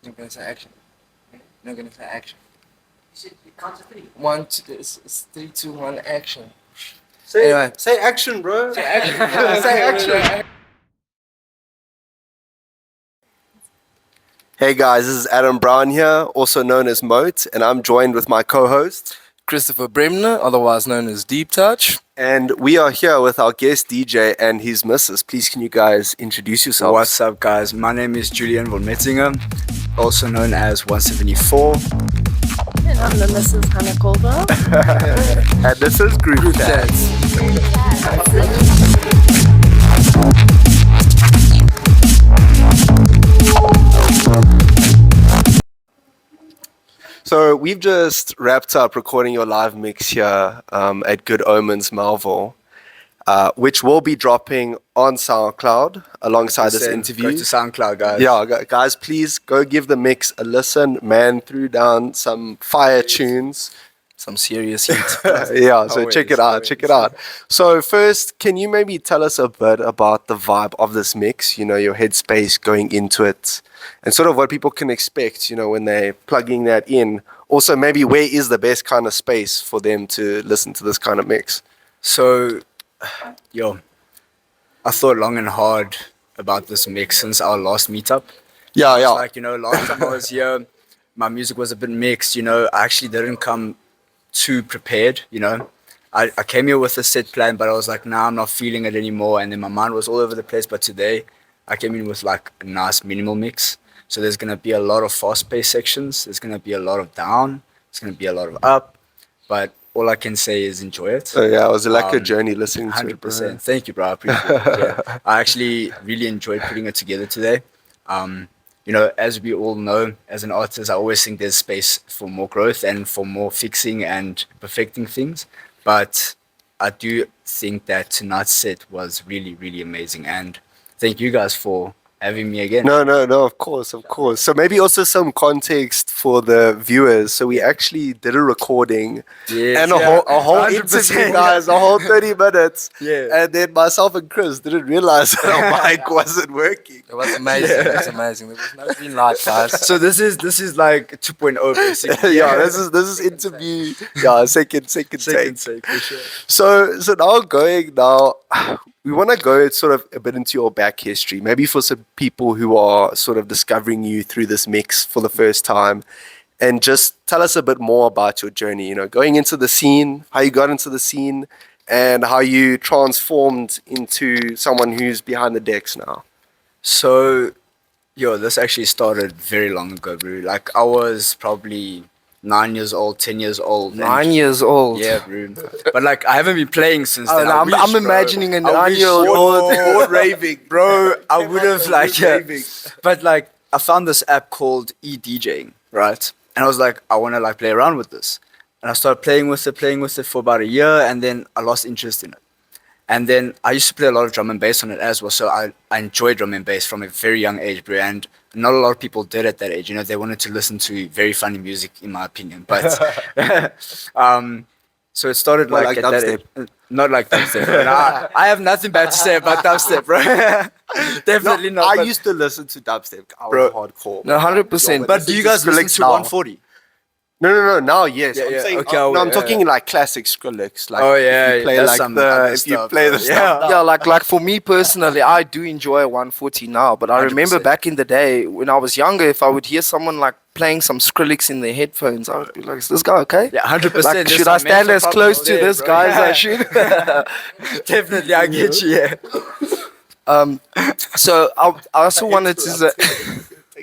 I'm gonna say action. I'm gonna say action. You said you count to three. One, two, it's 3, 2, 1, action. Say action, bro. Say action. Say action. Hey guys, this is Adam Brown here, also known as Moat, and I'm joined with my co-host. Christopher Bremner, otherwise known as Deep Touch. And we are here with our guest DJ and his missus. Please, can you guys introduce yourselves? What's up, guys? My name is Julian von Metzinger, also known as 174. And I'm the Mrs. Hannah Colbert. And this is Group Chat. So we've just wrapped up recording your live mix here at Good Omens Melville, which will be dropping on SoundCloud alongside this interview. Go to SoundCloud, guys. Yeah, guys, please go give the mix a listen. Man threw down some fire tunes. Some serious heat. Yeah, so check it out. So first, can you maybe tell us a bit about the vibe of this mix, your headspace going into it, and sort of what people can expect, when they're plugging that in. Also, maybe where is the best kind of space for them to listen to this kind of mix? So, I thought long and hard about this mix since our last meetup. Yeah. Last time I was here, my music was a bit mixed, I actually didn't come too prepared, I came here with a set plan, but I was like, nah, I'm not feeling it anymore, and then my mind was all over the place. But today I came in with like a nice minimal mix, so there's gonna be a lot of fast-paced sections, there's gonna be a lot of down, there's gonna be a lot of up, but all I can say is enjoy it. So yeah, it was like a journey listening to it, 100%. bro. Thank you, bro. I appreciate it. Yeah. I actually really enjoyed putting it together today. As we all know, as an artist, I always think there's space for more growth and for more fixing and perfecting things. But I do think that tonight's set was really, really amazing. And thank you guys for having me again. No, of course. So maybe also some context for the viewers. So we actually did a recording and a whole interview, guys, a whole 30 minutes. Yeah. And then myself and Chris didn't realize our mic wasn't working. It was amazing. It was amazing. There was no green light, guys. So this is like 2.0 basically. Yeah, this is interview. Yeah, second take. For sure. So now we want to go sort of a bit into your back history, maybe for some people who are sort of discovering you through this mix for the first time, and just tell us a bit more about your journey, going into the scene, how you got into the scene, and how you transformed into someone who's behind the decks now. So, this actually started very long ago, bro. Like, I was probably 9 years old, 10 years old. 9 years old. Yeah, bro. But like, I haven't been playing since then. I'm imagining a 9-year-old raving, bro. I would have but like, I found this app called eDJing, right? And I was like, I want to like play around with this. And I started playing with it for about a year, and then I lost interest in it. And then I used to play a lot of drum and bass on it as well. So I enjoyed drum and bass from a very young age, bro. And not a lot of people did at that age. They wanted to listen to very funny music, in my opinion. But so it started like at that age. Not like dubstep. Bro. I have nothing bad to say about dubstep, bro. Definitely not. I used to listen to dubstep. I was Bro. hardcore. No, 100%. But do you guys listen to 140? No. Now, yes. Yeah, I'm yeah. saying. Okay, I'm talking like classic Skrillex. Like, Oh, yeah, if you play that's like some the other if you stuff, play bro. the stuff. Yeah, like for me personally, I do enjoy 140 now. But I remember 100%. back in the day when I was younger, if I would hear someone like playing some Skrillex in their headphones, I would be like, "Is this guy okay? Yeah, 100%. Like, There's should I some stand mental as close problems to there, this bro. guy as I Yeah. should?" Definitely, I get you. Yeah. So I also wanted to say,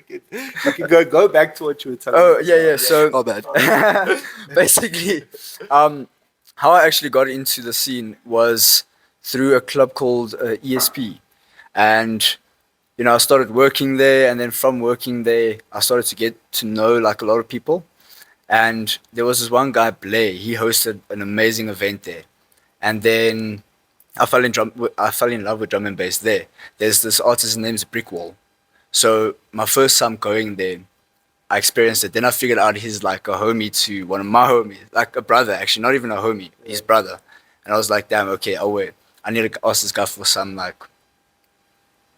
You can go back to what you were telling. Oh yeah. So oh bad. basically, how I actually got into the scene was through a club called ESP, and I started working there, and then from working there, I started to get to know like a lot of people, and there was this one guy, Blair. He hosted an amazing event there, and then I fell in love with drum and bass there. There's this artist, his name's Brickwall. So my first time going there, I experienced it. Then I figured out he's like a homie to one of my homies, like a brother actually, not even a homie, his brother. And I was like, damn, okay, I'll wait. I need to ask this guy for some like,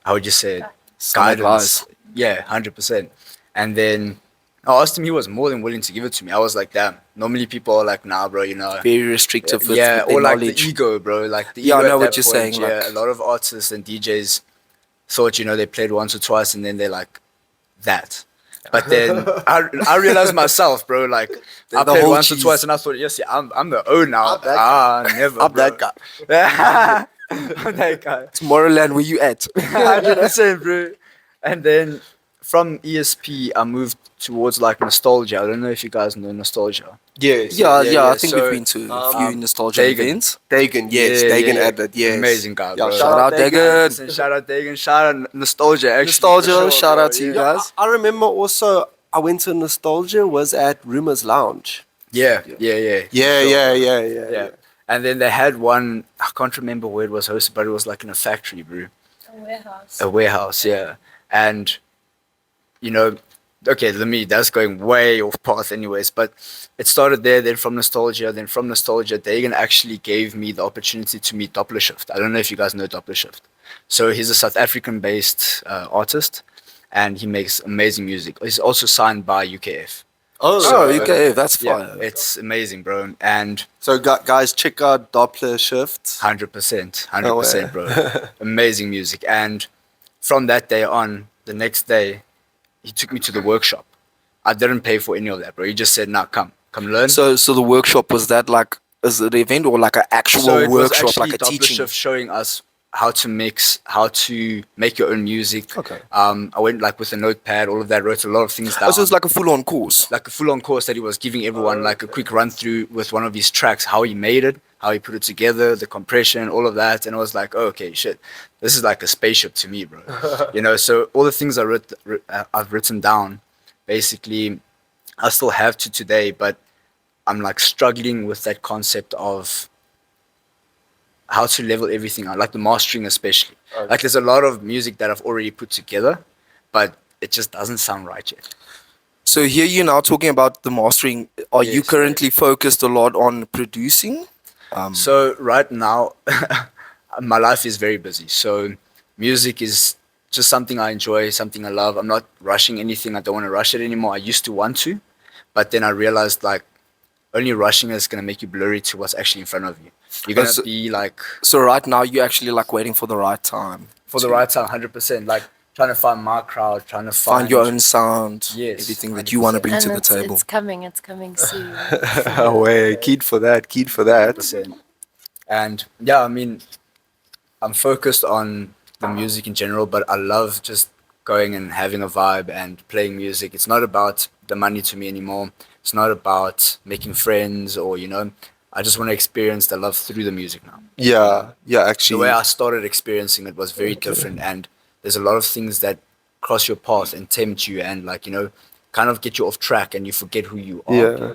how would you say it? Some Guidance. advice. Yeah, 100%. And then I asked him, he was more than willing to give it to me. I was like, damn, normally people are like, nah, bro, you know. Very restrictive with, Yeah, with their or like knowledge. the ego, bro. Like the Yeah, ego I know at what that you're point, saying, Yeah, like- a lot of artists and DJs thought, you know, they played once or twice and then they're like, that. But then I realized myself, bro, like I The played whole once or cheese. twice and I thought, yes, yeah, I'm the O now. I'm that guy. Never, I'm bro. that guy. I'm that guy. Tomorrowland, where you at? 100%, bro. And then from ESP, I moved towards like nostalgia. I don't know if you guys know nostalgia. Yes. yeah, I think so, we've been to a few nostalgia Dagen. events. Dagen, yes. Dagen added, yes. Amazing guy, bro. shout out Dagen. 100%. Shout out Dagen. Shout out nostalgia. Actually, Nostalgia, for sure, shout bro. out to you Yeah. guys. I remember also I went to Nostalgia was at Rumors Lounge. Yeah. Yeah. And then they had one, I can't remember where it was hosted, but it was like in a factory, bro. A warehouse. A warehouse, yeah. And, you know, okay, that's going way off path anyways, but it started there, then from Nostalgia, Dagan actually gave me the opportunity to meet Doppler Shift. I don't know if you guys know Doppler Shift. So he's a South African-based artist, and he makes amazing music. He's also signed by UKF. Oh, okay, that's Yeah, fine. it's amazing, bro. And So guys, check out Doppler Shift. 100%, bro. Amazing music. And from that day on, the next day, he took me to the workshop. I didn't pay for any of that, bro. He just said, "Nah, come learn." So the workshop, was that like, is it an event or like an actual So it was workshop, actually like a Doppler teaching? Shift showing us how to mix, how to make your own music. Okay. I went like with a notepad, all of that, wrote a lot of things down. Oh, so it's like a full-on course. Like a full-on course that he was giving everyone, like a quick run through with one of his tracks, how he made it, how he put it together, the compression, all of that. And I was like, oh, okay, shit, this is like a spaceship to me, bro. You know, so all the things I've written down, basically, I still have to today, but I'm like struggling with that concept of how to level everything out, like the mastering especially. Like there's a lot of music that I've already put together, but it just doesn't sound right yet. So here you're now talking about the mastering. Are you Yes, currently focused a lot on producing? So right now, my life is very busy. So music is just something I enjoy, something I love. I'm not rushing anything. I don't want to rush it anymore. I used to want to, but then I realized like only rushing is going to make you blurry to what's actually in front of you. You're going to be like, So right now you're actually like waiting for the right time. for the right time, 100%, like trying to find my crowd, trying to Find your own sound. Yes, Everything that you want to bring And to the it's, table. it's coming soon. Away, keen for that. 100%. And yeah, I mean, I'm focused on the music in general, but I love just going and having a vibe and playing music. It's not about the money to me anymore. It's not about making friends or, you know, I just want to experience the love through the music now. Yeah, The actually. way I started experiencing it was very different, and there's a lot of things that cross your path and tempt you and, like, you know, kind of get you off track and you forget who you are. Yeah.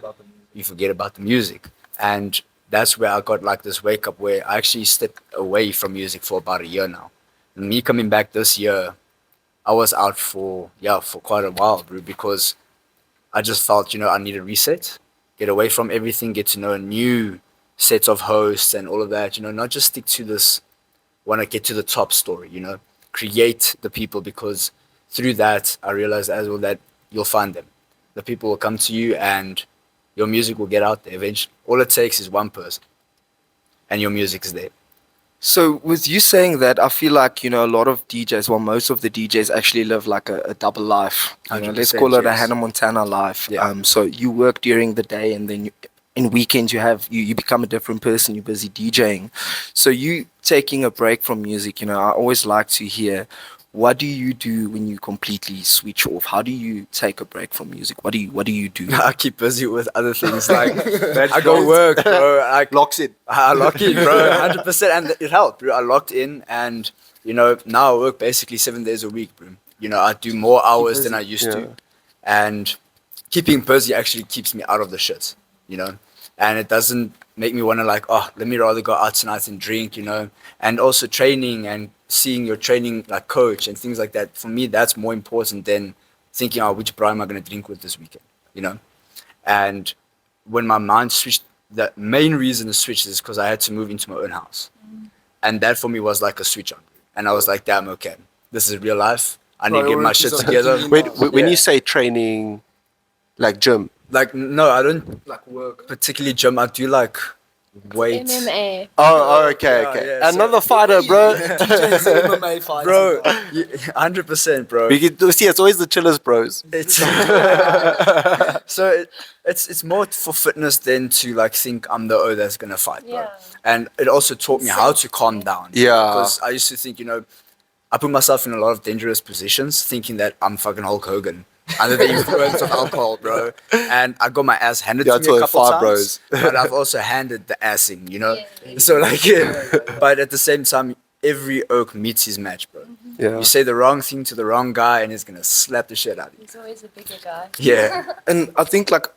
You forget about the music. And that's where I got like this wake up where I actually stepped away from music for about a year now. And me coming back this year, I was out for quite a while, bro, because I just felt, you know, I need a reset, get away from everything, get to know a new set of hosts and all of that, you know, not just stick to this, want to get to the top story, you know, create the people, because through that, I realized as well that you'll find them. The people will come to you and your music will get out there eventually. All it takes is one person and your music is there. So with you saying that, I feel like, you know, a lot of DJs, well, most of the DJs actually live like a double life. You know, let's 100%, call it a yes. Hannah Montana life. Yeah. So you work during the day and then in weekends you become a different person. You're busy DJing. So you taking a break from music, you know, I always like to hear, what do you do when you completely switch off? How do you take a break from music? What do you do? I keep busy with other things. Like, I go work, bro. Like, Locks it. I lock in, bro, 100%. And it helped, bro. I locked in and, you know, now I work basically 7 days a week, bro. You know, I do more hours than I used to. And keeping busy actually keeps me out of the shit, you know. And it doesn't make me want to like, oh, let me rather go out tonight and drink, you know. And also training and seeing your training like coach and things like that. For me, that's more important than thinking, oh, which bro am I going to drink with this weekend, you know. And when my mind switched, the main reason it switched is because I had to move into my own house. And that for me was like a switch on. And I was like, damn, okay, this is real life. I need to get my shit Priorities are together. kicking in. Wait, when Yeah. you say training, like gym, Like, no, I don't like work particularly gym. I do like weights. MMA. oh, okay, Yeah, okay, yeah, another so- fighter, bro. DJ's MMA fighter. Bro, 100%, bro. We can see it's always the chillers, bros. It's so it's more for fitness than to like think I'm the O that's gonna fight, bro. Yeah. And it also taught me how to calm down. Yeah. Because I used to think, I put myself in a lot of dangerous positions, thinking that I'm fucking Hulk Hogan under the influence of alcohol, bro. And I got my ass handed Yeah, to it's me a all couple fire times, bros. but I've also handed the ass in, Yeah. So like, but at the same time, every oak meets his match, bro. Yeah. You say the wrong thing to the wrong guy, and he's gonna slap the shit out of you. He's always a bigger guy. Yeah. And I think like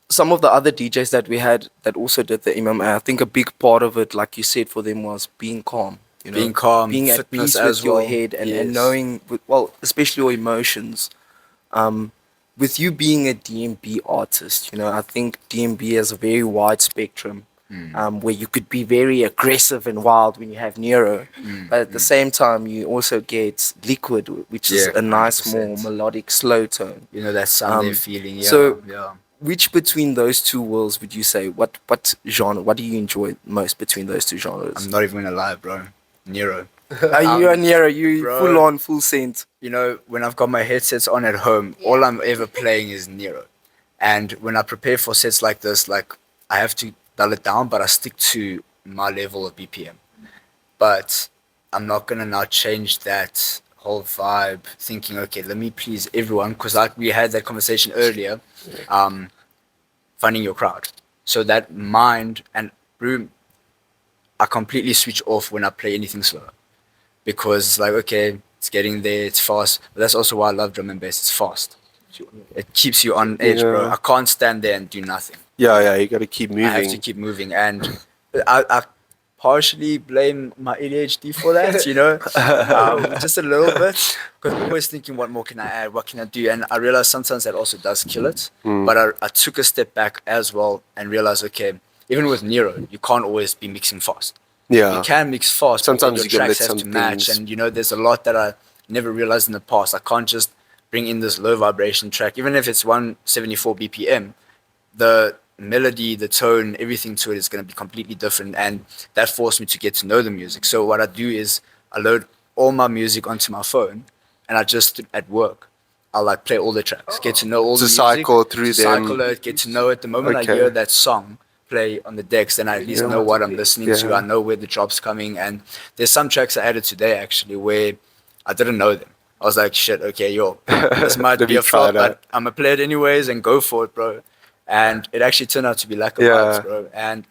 some of the other DJs that we had that also did the MMA, I think a big part of it, like you said, for them was being calm. Being calm, being at fitness peace as with your well. head and Yes. knowing, well, especially your emotions. With you being a DMB artist, I think DMB has a very wide spectrum. Where you could be very aggressive and wild when you have Nero, but at the same time you also get Liquid, which is Yeah, a nice, 100%. more melodic, slow tone. That Sunday Um, feeling. Yeah. so- yeah. Which between those two worlds would you say? What genre? What do you enjoy most between those two genres? I'm not even gonna lie, bro. Nero. Are you a Nero? You bro. full on, full scent. When I've got my headsets on at home, all I'm ever playing is Nero. And when I prepare for sets like this, like I have to dull it down, but I stick to my level of BPM. But I'm not gonna now change that whole vibe, thinking, okay, let me please everyone, because like we had that conversation earlier, finding your crowd. So that mind and room, I completely switch off when I play anything slower, because it's like, okay, it's getting there, it's fast. But that's also why I love drum and bass. It's fast. It keeps you on edge, bro. Yeah. I can't stand there and do nothing. Yeah, you got to keep moving. I have to keep moving, and I partially blame my ADHD for that, just a little bit, because I'm always thinking, what more can I add? What can I do? And I realized sometimes that also does kill it. But I took a step back as well and realized, okay, even with Nero, you can't always be mixing fast. Yeah. You can mix fast. Sometimes but you your can let tracks have to some match, things- and there's a lot that I never realized in the past. I can't just bring in this low vibration track, even if it's 174 BPM. The melody, the tone, everything to it is going to be completely different, and that forced me to get to know the music. So what I do is I load all my music onto my phone, and I just at work I'll like play all the tracks, get to know all To the music, cycle through to them. cycle it, get to know it. The moment Okay. I hear that song play on the decks, then I at least know what I'm listening to. Yeah. I know where the drop's coming, and there's some tracks I added today actually where I didn't know them. I was like, shit, okay, this might Let be me a try flop, that. but I'm gonna play it anyways and go for it, bro. And it actually turned out to be like a Yeah. vibes, bro. And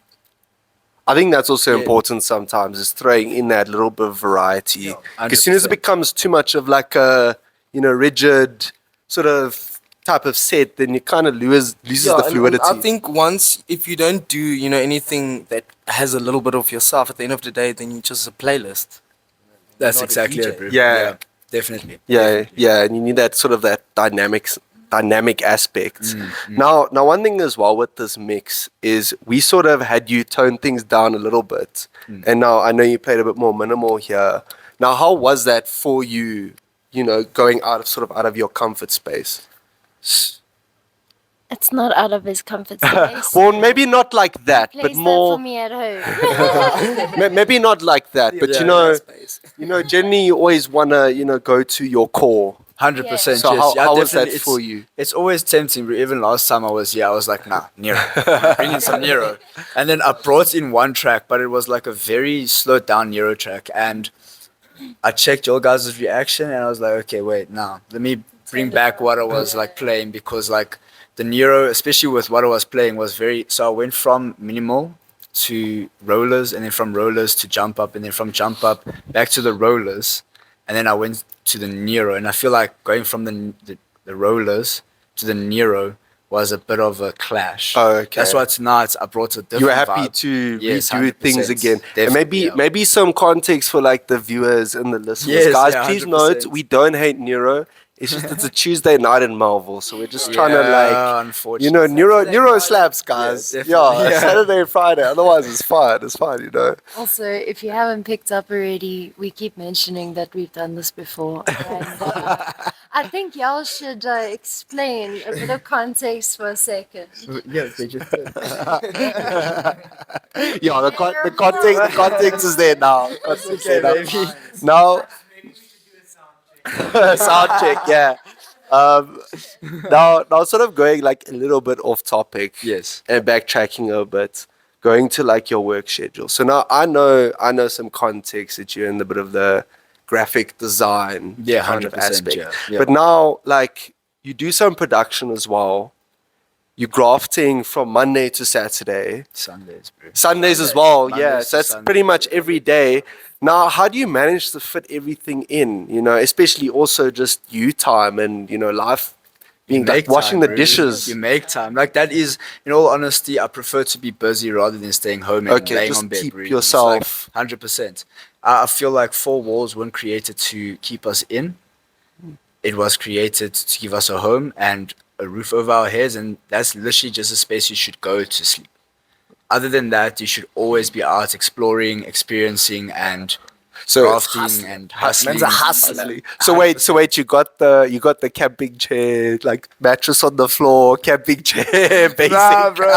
I think that's also Yeah. important sometimes, is throwing in that little bit of variety. Yeah, As soon as it 100%. becomes too much of like a, rigid sort of type of set, then you kind of loses the and fluidity. I think once, if you don't do, anything that has a little bit of yourself, at the end of the day, then you're just a playlist. that's Not a exactly DJ. it, bro. Yeah. Definitely. Yeah, yeah, and you need that sort of that dynamic aspect. Now, one thing as well with this mix is we sort of had you tone things down a little bit, and now I know you played a bit more minimal here. Now, how was that for you? Going out of your comfort space. It's not out of his comfort space. Well, maybe not like that, He but plays more. that for me at home. Maybe not like that, but generally you always wanna go to your core. 100%. So yes. how was that definitely. for you? It's always tempting, bro. Even last time I was here, I was like, nah, Nero. Bring in some Nero. And then I brought in one track, but it was like a very slowed down Nero track. And I checked your guys' reaction, and I was like, okay, wait, nah. Let me bring back what I was like playing, because like the Nero, especially with what I was playing, was very. So I went from minimal to rollers, and then from rollers to jump up, and then from jump up back to the rollers, and then I went to the Nero. And I feel like going from the rollers to the Nero was a bit of a clash. Oh, okay. That's why tonight I brought a different. You were happy vibe. to Yes, redo things 100%. again. And Definitely, yeah. maybe some context for like the viewers and the listeners. Yes, Guys, yeah, please 100%. note we don't hate Nero. It's just it's a Tuesday night in Melville, so we're just trying to like, unfortunately. neuro slaps, guys. Yeah, Yeah, definitely. Yeah. Saturday and Friday. Otherwise, it's fine. It's fine, you know. Also, if you haven't picked up already, we keep mentioning that we've done this before. And, I think y'all should explain a bit of context for a second. Yeah, they just Yeah, the context is there now. Context is there now. Now, sound check, yeah. Now, sort of going like a little bit off topic. Yes. And backtracking a bit, going to like your work schedule. So now I know some context that you're in the bit of the graphic design kind of 100%, aspect. yeah. But now, like, you do some production as well. You're grafting from Monday to Saturday. Sundays, bro. Sundays as well, yeah. Mondays So to that's Sundays. pretty much every day. Now, how do you manage to fit everything in? You know, especially also just you time and life being like Make washing time, the bro. dishes. You make time. Like that is, in all honesty, I prefer to be busy rather than staying home and Okay, laying just on bed. keep bro. yourself- 100%. I feel like four walls weren't created to keep us in. It was created to give us a home and a roof over our heads, and that's literally just a space you should go to sleep. Other than that, you should always be out exploring, experiencing, and So crafting and hustling. Man's a hustler. So wait, you got the camping chair, like mattress on the floor, camping chair, basic. Nah, bro.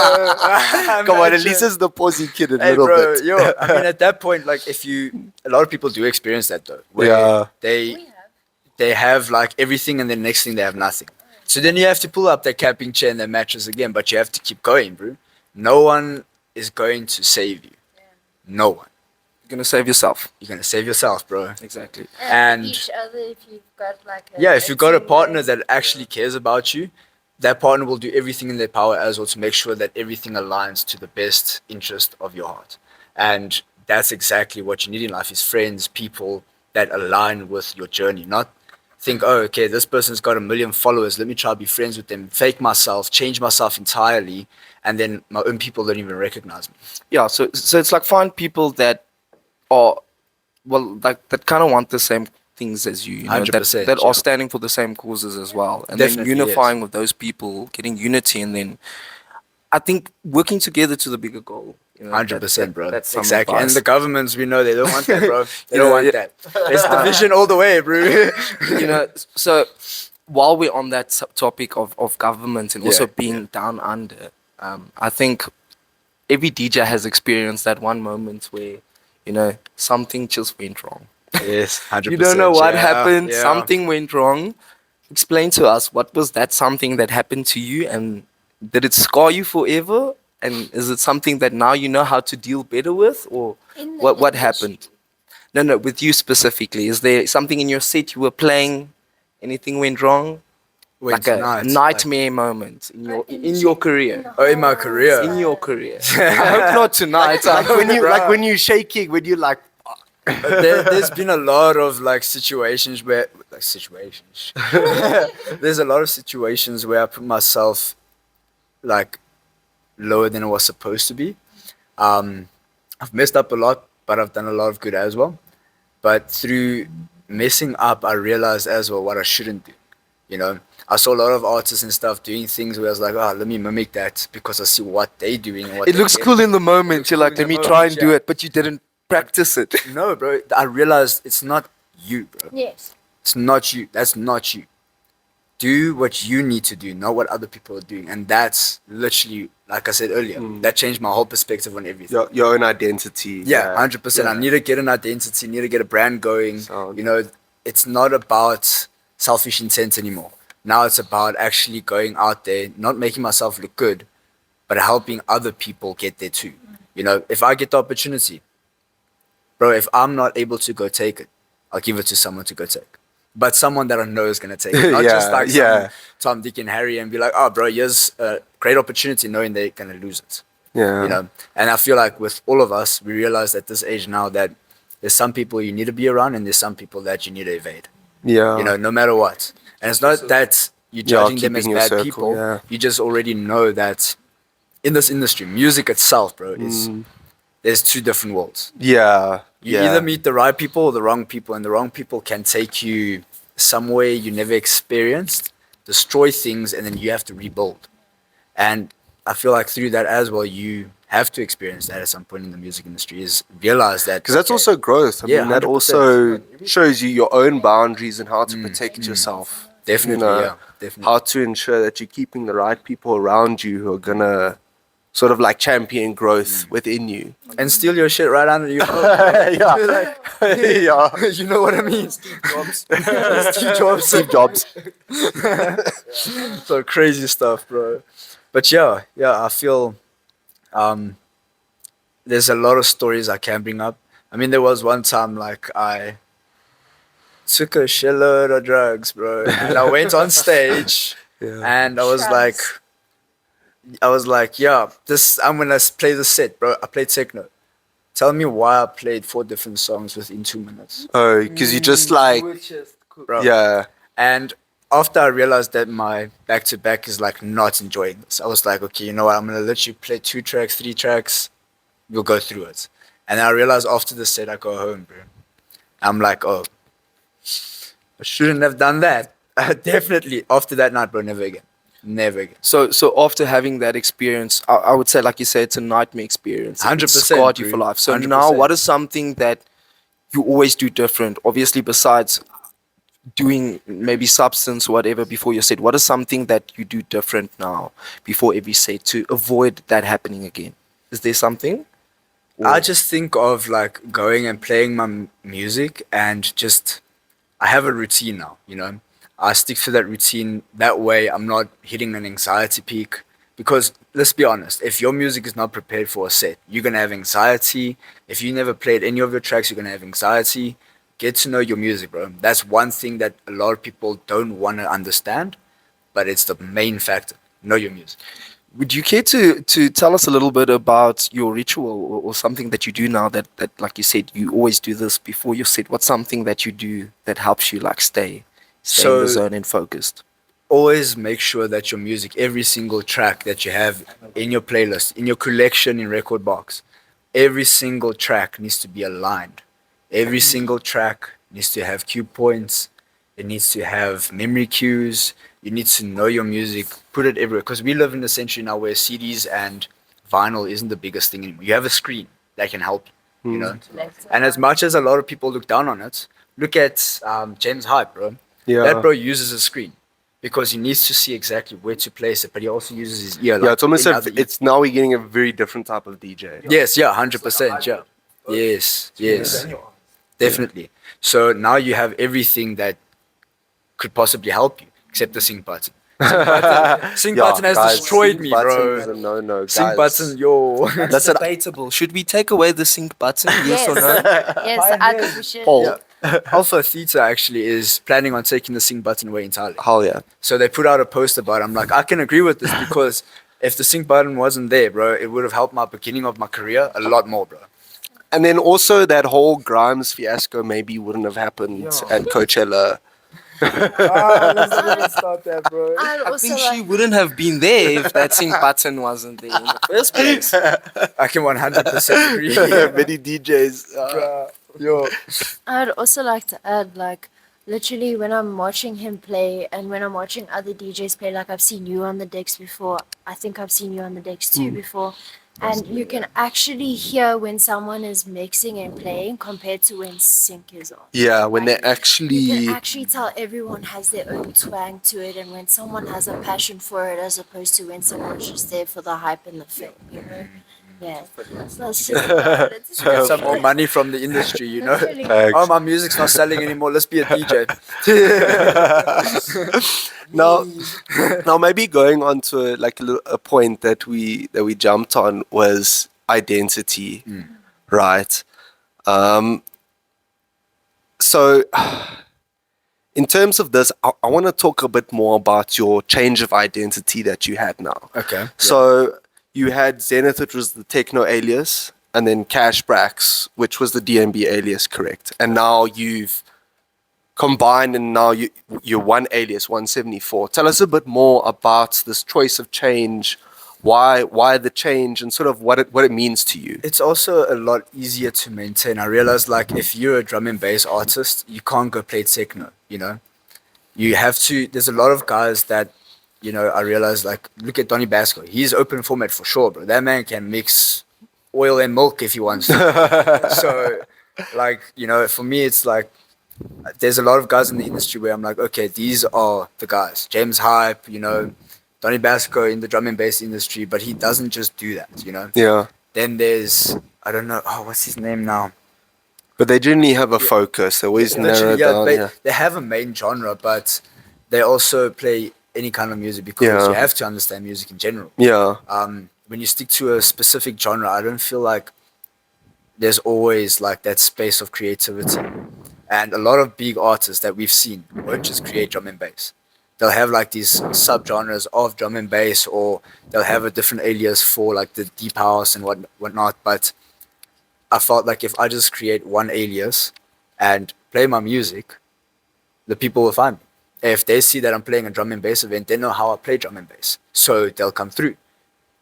Come on, at Imagine. least it's the posy kid a Hey, little bro, bit. yo, I mean, at that point, like, a lot of people do experience that though, where Yeah. they have like everything, and then next thing they have nothing. So then you have to pull up that camping chair and that mattress again, but you have to keep going, bro. No one is going to save you. No one. You're gonna save yourself. You're gonna save yourself, bro. Exactly. And- each other if you've got like a Yeah, if you've got a team partner race. that actually cares about you, that partner will do everything in their power as well to make sure that everything aligns to the best interest of your heart. And that's exactly what you need in life: is friends, people that align with your journey. Not think, oh, okay, this person's got 1 million followers, let me try to be friends with them, fake myself, change myself entirely, and then my own people don't even recognize me. Yeah. So it's like find people that are like that kind of want the same things as you. You know, 100%, that yeah. are standing for the same causes as well, and Definitely, then unifying with those people, getting unity, and then I think working together to the bigger goal. You know, 100%, bro. That's some exactly. advice. And the governments, we know they don't want that, bro. They You don't know, want yeah. that. There's division all the way, bro. You know, so while we're on that topic of government and also Yeah, being down under, I think every DJ has experienced that one moment where, something just went wrong. Yes, 100%. You don't know what yeah, happened, yeah. something went wrong. Explain to us, what was that something that happened to you, and did it scar you forever? And is it something that now you know how to deal better with, or In the what industry. happened? No, with you specifically. Is there something in your set you were playing, anything went wrong? Wait, Like a tonight, nightmare moment in your career. Oh, in my career. In your career. I hope not tonight. Like when you're shaking, when you're like, There's been a lot of situations where there's a lot of situations where I put myself lower than I was supposed to be. I've messed up a lot, but I've done a lot of good as well. But through messing up, I realized as well what I shouldn't do. You know, I saw a lot of artists and stuff doing things where I was like, oh, let me mimic that because I see what they're doing. And what It they looks get. cool in the moment. You're like, cool let in me the try and moment, do yeah. it, but you didn't practice it. No, bro. I realized it's not you, bro. Yes. It's not you. That's not you. Do what you need to do, not what other people are doing. And that's literally, like I said earlier, that changed my whole perspective on everything. your own identity. Yeah, 100%. I need to get an identity, need to get a brand going. Sound. You know, it's not about selfish intent anymore. Now it's about actually going out there, not making myself look good, but helping other people get there too. You know, if I get the opportunity, bro, if I'm not able to go take it, I'll give it to someone to go take. But someone that I know is going to take it. Not just like some Tom, Dick, and Harry and be like, oh, bro, here's a great opportunity knowing they're going to lose it. Yeah. You know, and I feel like with all of us, we realize at this age now that there's some people you need to be around and there's some people that you need to evade. Yeah. You know, no matter what. And it's not that you're judging them as keeping your bad circle, people. yeah. You just already know that in this industry, music itself, bro, is there's two different worlds. Yeah. You either meet the right people or the wrong people, and the wrong people can take you somewhere you never experienced, destroy things, and then you have to rebuild. And I feel like through that as well, you have to experience that at some point in the music industry, is realize that. Because that's okay, also growth. I Yeah, mean, that 100%. also shows you your own boundaries and how to protect yourself. definitely, you know, yeah, definitely. How to ensure that you're keeping the right people around you who are gonna sort of like champion growth within you. And steal your shit right under you. Yeah. Yeah. You know what I mean? Steve Jobs. Steve Jobs. Steve Jobs. So crazy stuff, bro. But yeah, I feel there's a lot of stories I can bring up. I mean, there was one time like I took a shitload of drugs, bro, and I went on stage Yeah. and I was Shrubs. like, yeah, I'm gonna play the set, bro. I played techno. Tell me why I played 4 different songs within 2 minutes, Oh, because you just like, bro. yeah. And after I realized that my back to back is like not enjoying this, I was like, okay, you know what? I'm gonna let you play 2 tracks, 3 tracks. We'll go through it. And then I realized after the set, I go home, bro. I'm like, oh, I shouldn't have done that. Definitely. After that night, bro, never again. Never again. So after having that experience, I would say, like you said, it's a nightmare experience. It 100%, scarred you bro. for life. So 100%. now, what is something that you always do different? Obviously, besides doing maybe substance or whatever before your set, what is something that you do different now before every set to avoid that happening again? Is there something? I just think of like going and playing my music and just, I have a routine now, you know. I stick to that routine. That way I'm not hitting an anxiety peak. Because let's be honest, if your music is not prepared for a set, you're going to have anxiety. If you never played any of your tracks, you're going to have anxiety. Get to know your music, bro. That's one thing that a lot of people don't want to understand, but it's the main factor. Know your music. Would you care to tell us a little bit about your ritual or something that you do now that, like you said, you always do this before your set? What's something that you do that helps you like stay in So- the zone and focused? Always make sure that your music, every single track that you have in your playlist, in your collection in record box, every single track needs to be aligned. Every single track needs to have cue points. It needs to have memory cues. You need to know your music, put it everywhere. Because we live in a century now where CDs and vinyl isn't the biggest thing anymore. You have a screen that can help you, you know. And as much as a lot of people look down on it, look at James Hype, bro. Yeah. That bro uses a screen because he needs to see exactly where to place it, but he also uses his ear. Yeah, like it's almost any a, other ear. it's now we're getting a very different type of DJ. Yes, yeah, 100%, yeah. Yes, definitely. So now you have everything that could possibly help you, except the sync button. Sync button has guys, destroyed sync me, button is bro. a no, Sync guys. button, yo. That's debatable. Should we take away the sync button? Yes or no? Yes, I think we should. Poll. Alpha Theta actually is planning on taking the sync button away entirely. Hell yeah. So they put out a post about it. I'm like, I can agree with this because if the sync button wasn't there, bro, it would have helped my beginning of my career a lot more, bro. And then also that whole Grimes fiasco maybe wouldn't have happened at Coachella. Let's start that, bro. I'd I also think she like, wouldn't have been there if that sync button wasn't there in the first place. I can 100% agree. Many DJs. Yo. I'd also like to add, like, literally when I'm watching him play and when I'm watching other DJs play, like I've seen you on the decks before. I think I've seen you on the decks too before. And you can actually hear when someone is mixing and playing compared to when sync is on. Yeah, when they Like, you actually. can actually tell everyone has their own twang to it, and when someone has a passion for it, as opposed to when someone's just there for the hype and the fame, you know? Yeah, so that's just it's Get some more money from the industry, you know? Literally. Oh, my music's not selling anymore. Let's be a DJ. Now maybe going on to a point that we jumped on was identity, right? So in terms of this, I want to talk a bit more about your change of identity that you had now. Okay. So you had Zenith, which was the techno alias, and then Cash Brax, which was the DMB alias, correct? And now you've combined, and now you're one alias, 174. Tell us a bit more about this choice of change. Why the change, and sort of what it means to you? It's also a lot easier to maintain. I realized, like, if you're a drum and bass artist, you can't go play techno, you know? you have to. There's a lot of guys that, I realize, like, look at Donny Basco. He's open format for sure, bro. That man can mix oil and milk if he wants to. So, like, for me, it's like there's a lot of guys in the industry where I'm like, okay, these are the guys. James Hype, Donny Basco in the drum and bass industry, but he doesn't just do that. Yeah. Then there's, I don't know, what's his name now? But they generally have a focus. They always narrow Literally, it down. they have a main genre, but they also play any kind of music because Yeah. you have to understand music in general. Yeah. When you stick to a specific genre, I don't feel like there's always like that space of creativity. And a lot of big artists that we've seen won't just create drum and bass. They'll have like these subgenres of drum and bass, or they'll have a different alias for like the deep house and whatnot. But I felt like if I just create one alias and play my music, the people will find me. If they see that I'm playing a drum and bass event, they know how I play drum and bass, so they'll come through.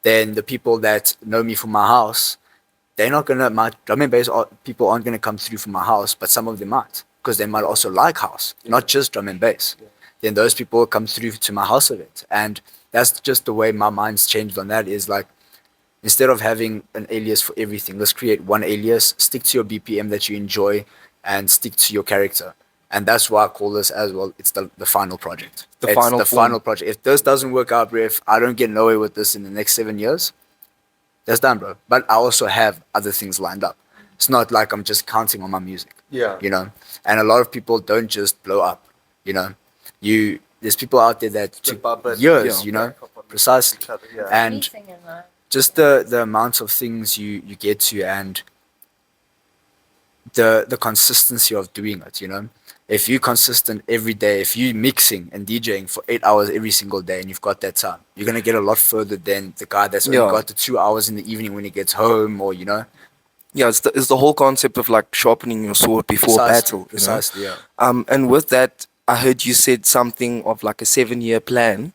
Then the people that know me from my house, they're not gonna, my drum and bass people aren't gonna come through from my house, but some of them might, because they might also like house, not just drum and bass. Then those people come through to my house event, and that's just the way my mind's changed on that. Is like, instead of having an alias for everything, let's create one alias, stick to your BPM that you enjoy, and stick to your character. And that's why I call this as well. It's the final project. The It's final the form. final project. If this doesn't work out, bro, if I don't get nowhere with this in the next 7 years, that's done, bro. But I also have other things lined up. It's not like I'm just counting on my music. Yeah. And a lot of people don't just blow up. There's people out there that took years. Precisely. And Anything in life. just the amount of things you get to, and the consistency of doing it. If you're consistent every day, if you're mixing and DJing for 8 hours every single day and you've got that time, you're gonna get a lot further than the guy that's only Yeah. got the 2 hours in the evening when he gets home, or Yeah, it's the whole concept of like sharpening your sword before battle. Precisely, yeah. And with that, I heard you said something of like a 7-year plan.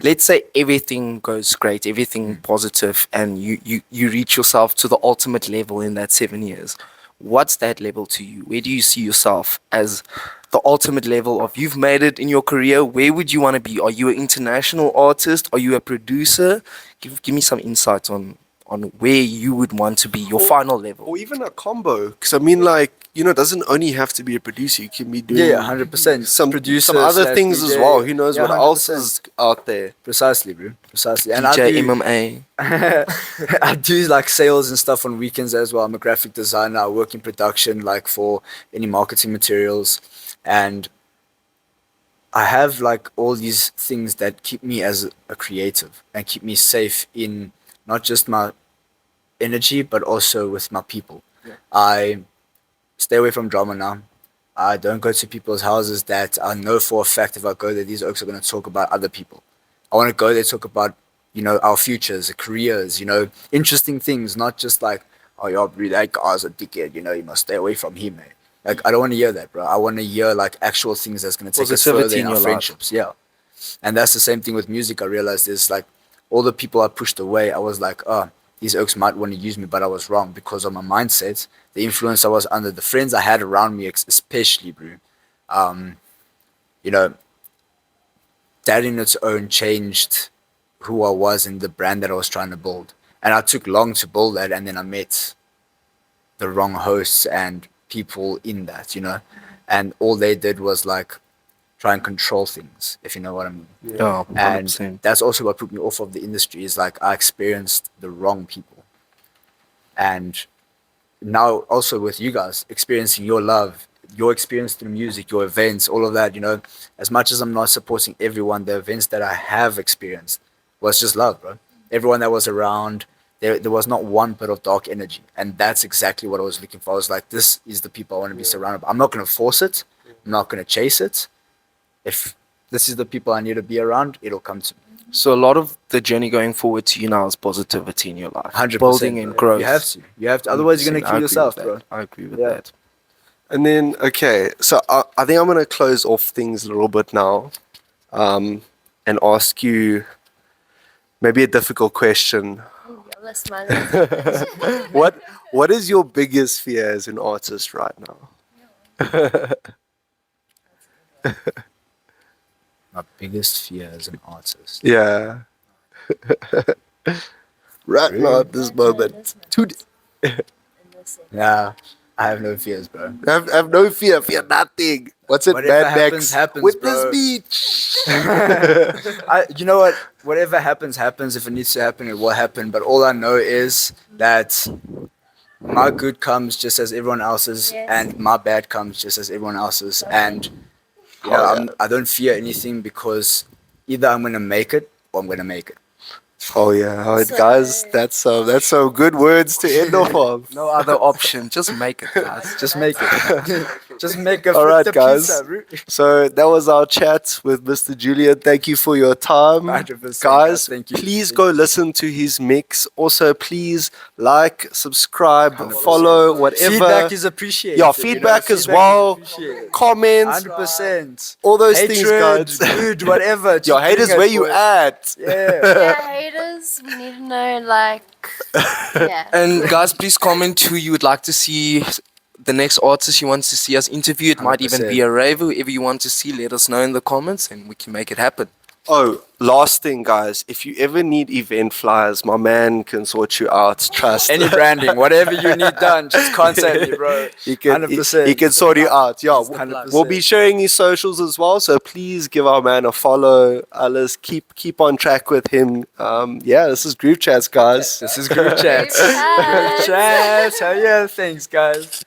Let's say everything goes great, everything positive, and you reach yourself to the ultimate level in that 7 years. What's that level to you? Where do you see yourself as the ultimate level of you've made it in your career? Where would you want to be? Are you an international artist? Are you a producer? Give me some insights on where you would want to be, your final level. Or even a combo. Because I mean, like, it doesn't only have to be a producer. You can be doing Yeah, 100%. some Producer some other slash things as DJ. well. Who knows Yeah, what else 100%. is out there? Precisely, bro. Precisely. And DJ, I do, MMA. I do like sales and stuff on weekends as well. I'm a graphic designer. I work in production, like for any marketing materials, and I have like all these things that keep me as a creative and keep me safe in not just my energy but also with my people. I stay away from drama now. I don't go to people's houses that I know for a fact if I go there, these oaks are going to talk about other people. I want to go there, talk about, our futures, careers, interesting things, not just like, oh, yo, bro, that guy's a dickhead, you must stay away from him, man. Like, I don't want to hear that, bro. I want to hear, like, actual things that's going to take us further Positivity in in our your life. friendships. Yeah. And that's the same thing with music. I realized is, like, all the people I pushed away, I was like, oh, these oaks might want to use me, but I was wrong because of my mindset, the influence I was under, the friends I had around me, especially, bro. That in its own changed who I was and the brand that I was trying to build. And I took long to build that, and then I met the wrong hosts and people in that, and all they did was like try and control things, if you know what I mean. Yeah, And 100%. that's also what put me off of the industry, is like I experienced the wrong people. And now also with you guys experiencing your love, your experience through music, your events, all of that, as much as I'm not supporting everyone, the events that I have experienced was just love, bro. Everyone that was around, there was not one bit of dark energy. And that's exactly what I was looking for. I was like, this is the people I want to be surrounded by. I'm not going to force it. I'm not going to chase it. If this is the people I need to be around, it'll come to me. So a lot of the journey going forward to you now is positivity in your life. 100%. Building and growth. You have to. You have to. Otherwise, you're going to 100%. kill yourself, I agree bro. with that. I agree with Yeah. that. And then, okay, so I think I'm going to close off things a little bit now, and ask you maybe a difficult question. Yellow smiley. What is your biggest fear as an artist right now? My biggest fear as an artist. Yeah. Right now at this moment. Dude, Yeah, I have no fears, bro. have no fear. Fear nothing. What's it, Whatever Mad happens, Max? happens, Witness bro. beach. You know what? Whatever happens, happens. If it needs to happen, it will happen. But all I know is that my good comes just as everyone else's, Yes. and my bad comes just as everyone else's. And you know, Oh, yeah. I don't fear anything because either I'm gonna make it or I'm gonna make it. Oh yeah, all right, So- guys. That's some good words to end off of. No other option. Just make it, guys. Just make it. Just make a All right, fritter guys. pizza, bro. So that was our chat with Mr. Julian. Thank you for your time, 100%, guys. thank you. Please go listen to his mix. Also, please like, subscribe, 100%. follow, whatever. Feedback is appreciated. Yeah, feedback as well. Comments, 100%. all those Hatred, things, guys. good, whatever. Your just haters, bring it where you for it. at? Yeah. Yeah, haters, we need to know, like, yeah. And guys, please comment who you would like to see, the next artist you want to see us interview. It might even 100%. be a rave. Whoever you want to see, let us know in the comments and we can make it happen. Oh, last thing, guys. If you ever need event flyers, my man can sort you out. Trust. Any branding, whatever you need done, just contact me, bro. He can, 100%. he can sort you out. Yeah, 100%. we'll be sharing his socials as well. So please give our man a follow. Let's keep on track with him. Yeah, this is Group Chats, guys. This is group chats. Group chats. Chats. Hell yeah, thanks, guys.